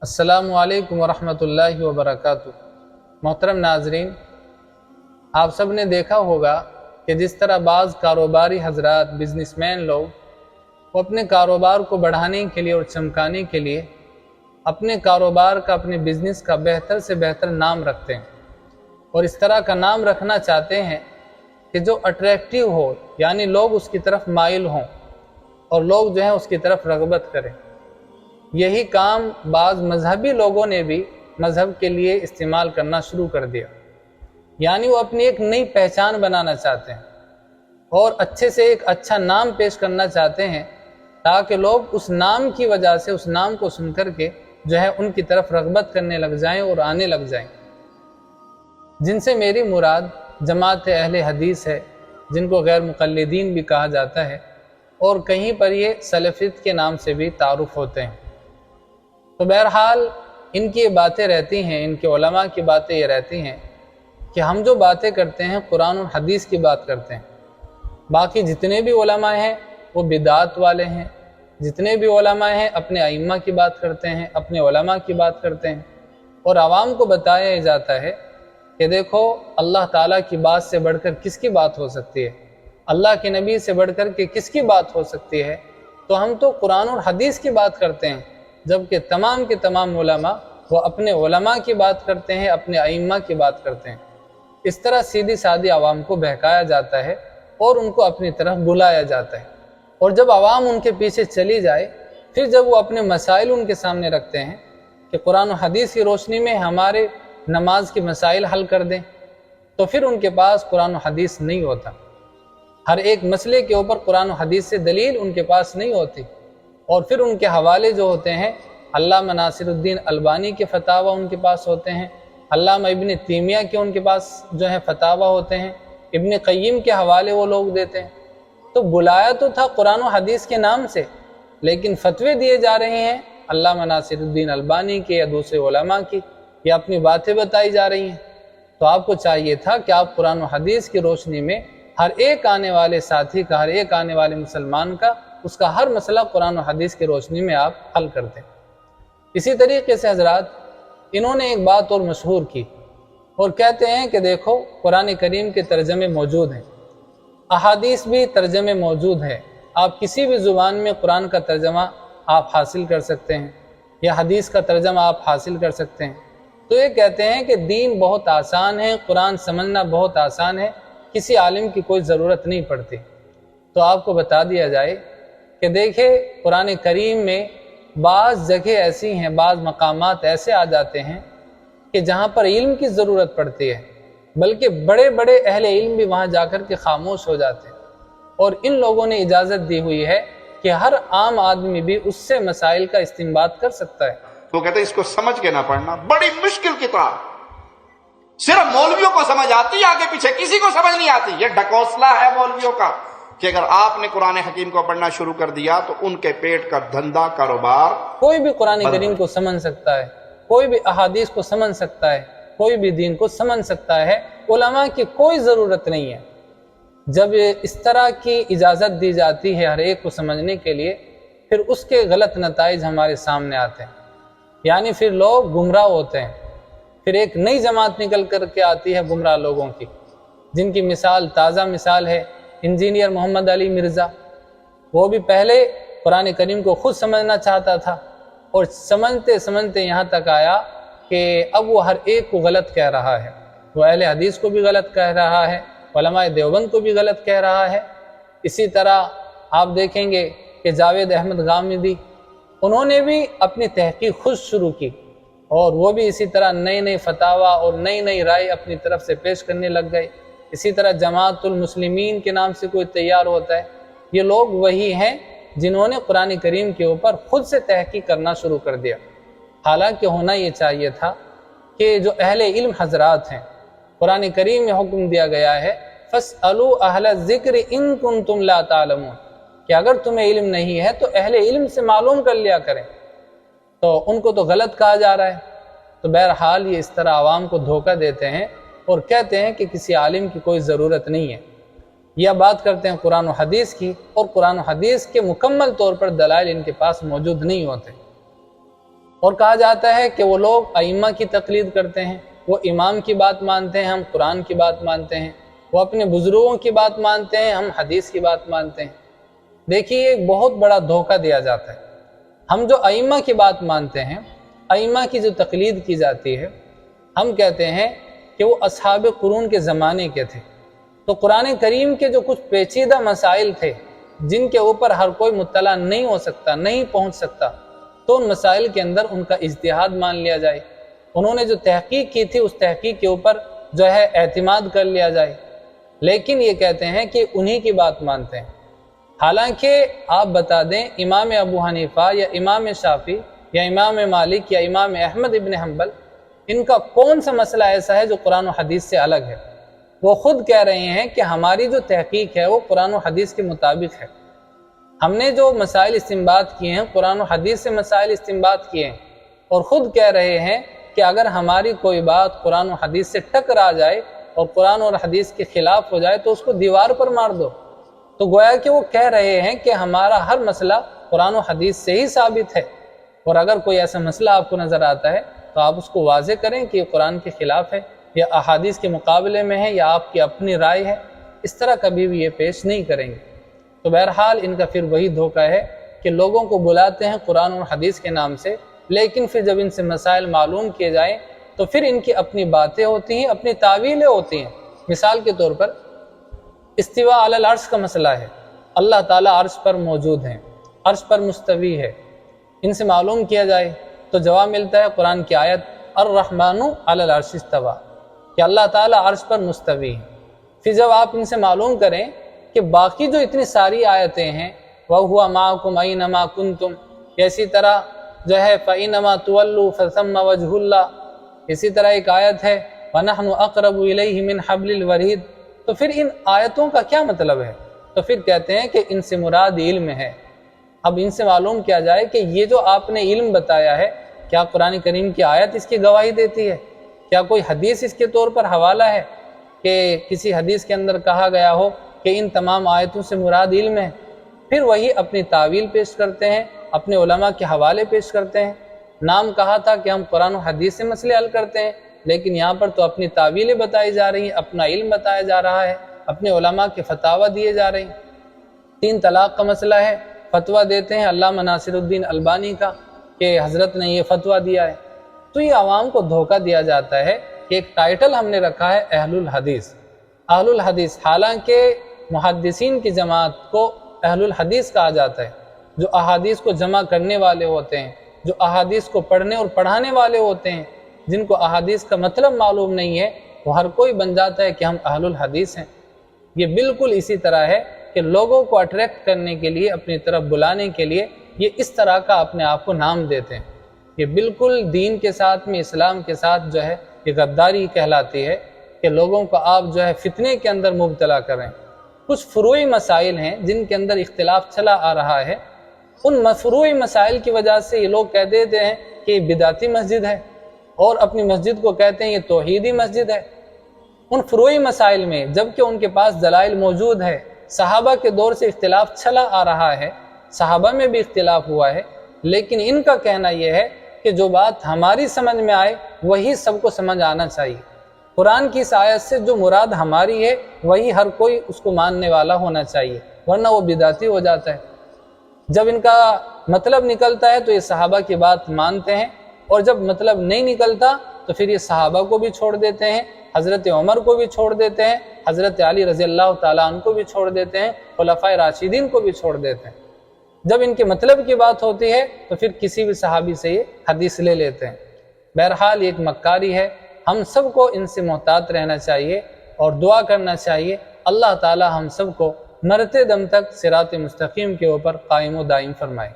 अस्सलामु अलैकुम वरहमतुल्लाहि वबरकातुह। मोहतरम नाजरीन, आप सब ने देखा होगा कि जिस तरह बाज़ कारोबारी हजरात, बिजनेसमैन लोग वो अपने कारोबार को बढ़ाने के लिए और चमकाने के लिए अपने कारोबार का, अपने बिज़नेस का बेहतर से बेहतर नाम रखते हैं और इस तरह का नाम रखना चाहते हैं कि जो अट्रैक्टिव हो, यानी लोग उसकी तरफ माइल हों और लोग जो है उसकी तरफ रग़बत करें। यही काम बाज़ मजहबी लोगों ने भी मज़हब के लिए इस्तेमाल करना शुरू कर दिया, यानी वो अपनी एक नई पहचान बनाना चाहते हैं और अच्छे से एक अच्छा नाम पेश करना चाहते हैं ताकि लोग उस नाम की वजह से, उस नाम को सुनकर के जो है उनकी तरफ रग़बत करने लग जाएं और आने लग जाएं। जिनसे मेरी मुराद जमात अहले हदीस है, जिनको गैर मुक़ल्लिदीन भी कहा जाता है और कहीं पर ये सलफ़ियत के नाम से भी तारुफ़ होते हैं। तो बहरहाल इनकी ये बातें रहती हैं, इनके उलमा की बातें ये रहती हैं कि हम जो बातें करते हैं कुरान और हदीस की बात करते हैं। बाकी जितने भी उलमा हैं वो बिदात वाले हैं, जितने भी उलमा हैं अपने अइम्मा की बात करते हैं, अपने उलमा की बात करते हैं और आवाम को बताया जाता है कि देखो अल्लाह ताला की बात से बढ़कर किसकी बात हो सकती है, अल्लाह के नबी से बढ़कर के किसकी बात हो सकती है। तो हम तो कुरान और हदीस की बात करते हैं, जबकि तमाम के तमाम उलमा वो अपने उलमा की बात करते हैं, अपने अइम्मा की बात करते हैं। इस तरह सीधी सादी आवाम को बहकाया जाता है और उनको अपनी तरफ बुलाया जाता है और जब आवाम उनके पीछे चली जाए, फिर जब वो अपने मसाइल उनके सामने रखते हैं कि कुरान और हदीस की रोशनी में हमारे नमाज के मसाइल हल कर दें, तो फिर उनके पास कुरान और हदीस नहीं होता। हर एक मसले के ऊपर कुरान और हदीस से दलील उनके पास नहीं होती और फिर उनके हवाले जो होते हैं अल्लामा नासिरुद्दीन अलबानी के फतावा उनके पास होते हैं, अल्लामा इब्न तैमिया के उनके पास जो है फतावा होते हैं, इब्न क़य्यिम के हवाले वो लोग देते हैं। तो बुलाया तो था कुरान और हदीस के नाम से, लेकिन फतवे दिए जा रहे हैं अल्लामा नासिरुद्दीन अलबानी के या दूसरे उलमा की, या अपनी बातें बताई जा रही हैं। तो आपको चाहिए था कि आप कुरान और हदीस की रोशनी में हर एक आने वाले साथी का, हर एक आने वाले मुसलमान का, उसका हर मसला कुरान और हदीस की रोशनी में आप हल कर दें। इसी तरीके से हजरात इन्होंने एक बात और मशहूर की और कहते हैं कि देखो कुरान करीम के तर्जमे मौजूद हैं, अहादीस भी तर्जमे मौजूद है, आप किसी भी ज़ुबान में कुरान का तर्जमा आप हासिल कर सकते हैं या हदीस का तर्जमा आप हासिल कर सकते हैं। तो ये कहते हैं कि दीन बहुत आसान है, कुरान समझना बहुत आसान है, किसी आलिम की कोई ज़रूरत नहीं पड़ती। तो आपको बता दिया जाए कि देखिए कुरान करीम में बाज़ जगह ऐसी हैं, बाज़ मकामात ऐसे आ जाते हैं कि जहाँ पर इल्म की ज़रूरत पड़ती है, बल्कि बड़े बड़े अहले इल्म भी वहाँ जाकर के खामोश हो जाते हैं और इन लोगों ने इजाज़त दी हुई है कि हर आम आदमी भी उससे मसाइल का इस्तिंबात कर सकता है। तो कहते हैं इसको समझ के ना पढ़ना, बड़ी मुश्किल किताब, सिर्फ मौलवियों को समझ आती है, आगे पीछे किसी को समझ नहीं आती। ये ढकोसला है मौलवियों का कि अगर आपने कुरान हकीम को पढ़ना शुरू कर दिया तो उनके पेट का धंधा, कारोबार। कोई भी कुरान करीम को समझ सकता है, कोई भी अहादीस को समझ सकता है, कोई भी दीन को समझ सकता है, उलमा की कोई ज़रूरत नहीं है। जब इस तरह की इजाज़त दी जाती है हर एक को समझने के लिए, फिर उसके गलत नताइज हमारे सामने आते हैं, यानी फिर लोग गुमराह होते हैं। फिर एक नई जमात निकल कर के आती है गुमराह लोगों की, जिनकी मिसाल, ताज़ा मिसाल है इंजीनियर मोहम्मद अली मिर्ज़ा। वो भी पहले कुरान करीम को खुद समझना चाहता था और समझते समझते यहाँ तक आया कि अब वो हर एक को गलत कह रहा है। वो अहले हदीस को भी गलत कह रहा है, उलमाए देवबंद को भी गलत कह रहा है। इसी तरह आप देखेंगे कि जावेद अहमद गामिदी, उन्होंने भी अपनी तहकीक खुद शुरू की और वो भी इसी तरह नए नए फतावा और नई नई राय अपनी तरफ से पेश करने लग गए। इसी तरह जमातुल मुस्लिमीन के नाम से कोई तैयार होता है। ये लोग वही हैं जिन्होंने कुरान करीम के ऊपर खुद से तहकीक करना शुरू कर दिया। हालांकि होना ये चाहिए था कि जो अहले इल्म हजरात हैं, कुरान करीम में हुक्म दिया गया है फस्अलू अहल ज़िक्र इन कुंतुम ला तालमून, कि अगर तुम्हें इल्म नहीं है तो अहले इल्म से मालूम कर लिया करें। तो उनको तो गलत कहा जा रहा है। तो बहरहाल ये इस तरह आवाम को धोखा देते हैं और कहते हैं कि किसी आलिम की कोई ज़रूरत नहीं है। यह बात करते हैं कुरान और हदीस की, और कुरान और हदीस के मुकम्मल तौर पर दलाइल इनके पास मौजूद नहीं होते। اور کہا جاتا ہے کہ وہ لوگ ائمہ کی تقلید کرتے ہیں، وہ امام کی بات مانتے ہیں، ہم قرآن کی بات مانتے ہیں، وہ اپنے بزرگوں کی بات مانتے ہیں، ہم حدیث کی بات مانتے ہیں۔ دیکھیے ایک بہت بڑا دھوکہ دیا جاتا ہے۔ ہم جو ائمہ کی بات مانتے ہیں، ائمہ کی جو تقلید کی جاتی ہے، ہم کہتے ہیں کہ وہ اصحاب قرون کے زمانے کے تھے، تو قرآن کریم کے جو کچھ پیچیدہ مسائل تھے جن کے اوپر ہر کوئی مطلع نہیں ہو سکتا، نہیں پہنچ سکتا، تو ان مسائل کے اندر ان کا اجتہاد مان لیا جائے، انہوں نے جو تحقیق کی تھی اس تحقیق کے اوپر جو ہے اعتماد کر لیا جائے، لیکن یہ کہتے ہیں کہ انہی کی بات مانتے ہیں۔ حالانکہ آپ بتا دیں امام ابو حنیفہ یا امام شافعی یا امام مالک یا امام احمد ابن حنبل، ان کا کون سا مسئلہ ایسا ہے جو قرآن و حدیث سے الگ ہے؟ وہ خود کہہ رہے ہیں کہ ہماری جو تحقیق ہے وہ قرآن و حدیث کے مطابق ہے، ہم نے جو مسائل استنباط کیے ہیں قرآن و حدیث سے مسائل استنباط کیے ہیں، اور خود کہہ رہے ہیں کہ اگر ہماری کوئی بات قرآن و حدیث سے ٹکرا جائے اور قرآن اور حدیث کے خلاف ہو جائے تو اس کو دیوار پر مار دو۔ تو گویا کہ وہ کہہ رہے ہیں کہ ہمارا ہر مسئلہ قرآن و حدیث سے ہی ثابت ہے، اور اگر کوئی ایسا مسئلہ آپ کو نظر آتا ہے تو آپ اس کو واضح کریں کہ یہ قرآن کے خلاف ہے یا احادیث کے مقابلے میں ہے یا آپ کی اپنی رائے ہے، اس طرح کبھی بھی یہ پیش نہیں کریں گے۔ تو بہرحال ان کا پھر وہی دھوکہ ہے کہ لوگوں کو بلاتے ہیں قرآن اور حدیث کے نام سے، لیکن پھر جب ان سے مسائل معلوم کیے جائیں تو پھر ان کی اپنی باتیں ہوتی ہیں، اپنی تعویلیں ہوتی ہیں۔ مثال کے طور پر استوا علی العرش کا مسئلہ ہے، اللہ تعالیٰ عرش پر موجود ہیں، عرش پر مستوی ہے، ان سے معلوم کیا جائے تو جواب ملتا ہے قرآن کی آیت الرحمن علی العرش استویٰ، کہ اللہ تعالیٰ عرش پر مستوی ہے۔ پھر جب آپ ان سے معلوم کریں کہ باقی جو اتنی ساری آیتیں ہیں وَهُوَ مَعَكُمْ أَيْنَمَا كُنْتُمْ، اسی طرح جو ہے فَإِنَّمَا تُوَلُّوا فَثَمَّ وَجْهُ اللَّهِ، اسی طرح ایک آیت ہے وَنَحْنُ أَقْرَبُ إِلَيْهِ مِنْ حَبْلِ الْوَرِيدِ۔ تو پھر ان آیتوں کا کیا مطلب ہے؟ تو پھر کہتے ہیں کہ ان سے مراد علم ہے۔ اب ان سے معلوم کیا جائے کہ یہ جو آپ نے علم بتایا ہے، کیا قرآن کریم کی آیت اس کی گواہی دیتی ہے؟ کیا کوئی حدیث اس کے طور پر حوالہ ہے کہ کسی حدیث کے اندر کہا گیا ہو کہ ان تمام آیتوں سے مراد علم ہے؟ پھر وہی اپنی تعویل پیش کرتے ہیں، اپنے علماء کے حوالے پیش کرتے ہیں۔ نام کہا تھا کہ ہم قرآن و حدیث سے مسئلے حل کرتے ہیں، لیکن یہاں پر تو اپنی تعویلیں بتائی جا رہی ہیں، اپنا علم بتایا جا رہا ہے، اپنے علماء کے فتاوی دیے جا رہے ہیں۔ 3 طلاق کا مسئلہ ہے، فتویٰ دیتے ہیں علامہ ناصر الدین البانی کا کہ حضرت نے یہ فتویٰ دیا ہے۔ تو یہ عوام کو دھوکہ دیا جاتا ہے کہ ایک ٹائٹل ہم نے رکھا ہے اہل الحدیث، اہل الحدیث، حالانکہ محدثین کی جماعت کو اہل الحدیث کہا جاتا ہے، جو احادیث کو جمع کرنے والے ہوتے ہیں، جو احادیث کو پڑھنے اور پڑھانے والے ہوتے ہیں، جن کو احادیث کا مطلب معلوم نہیں ہے، وہ ہر کوئی بن جاتا ہے کہ ہم اہل الحدیث ہیں۔ یہ بالکل اسی طرح ہے کہ لوگوں کو اٹریکٹ کرنے کے لیے، اپنی طرف بلانے کے لیے یہ اس طرح کا اپنے آپ کو نام دیتے ہیں۔ یہ بالکل دین کے ساتھ میں، اسلام کے ساتھ جو ہے یہ غداری کہلاتی ہے کہ لوگوں کو آپ جو ہے فتنے کے اندر مبتلا کریں۔ کچھ فروعی مسائل ہیں جن کے اندر اختلاف چلا آ رہا ہے، ان فروعی مسائل کی وجہ سے یہ لوگ کہہ دیتے ہیں کہ یہ بدعتی مسجد ہے، اور اپنی مسجد کو کہتے ہیں یہ توحیدی مسجد ہے۔ ان فروعی مسائل میں جبکہ ان کے پاس دلائل موجود ہے، صحابہ کے دور سے اختلاف چلا آ رہا ہے، صحابہ میں بھی اختلاف ہوا ہے، لیکن ان کا کہنا یہ ہے کہ جو بات ہماری سمجھ میں آئے وہی سب کو سمجھ آنا چاہیے۔ قرآن کی اس آیت سے جو مراد ہماری ہے وہی ہر کوئی اس کو ماننے والا ہونا چاہیے، ورنہ وہ بدعتی ہو جاتا ہے۔ جب ان کا مطلب نکلتا ہے تو یہ صحابہ کی بات مانتے ہیں، اور جب مطلب نہیں نکلتا تو پھر یہ صحابہ کو بھی چھوڑ دیتے ہیں، حضرت عمر کو بھی چھوڑ دیتے ہیں، حضرت علی رضی اللہ تعالیٰ عنہ کو بھی چھوڑ دیتے ہیں، خلفائے راشدین کو بھی چھوڑ دیتے ہیں۔ جب ان کے مطلب کی بات ہوتی ہے تو پھر کسی بھی صحابی سے یہ حدیث لے لیتے ہیں۔ بہرحال یہ ایک مکاری ہے، ہم سب کو ان سے محتاط رہنا چاہیے اور دعا کرنا چاہیے اللہ تعالی ہم سب کو مرتے دم تک صراط مستقیم کے اوپر قائم و دائم فرمائے۔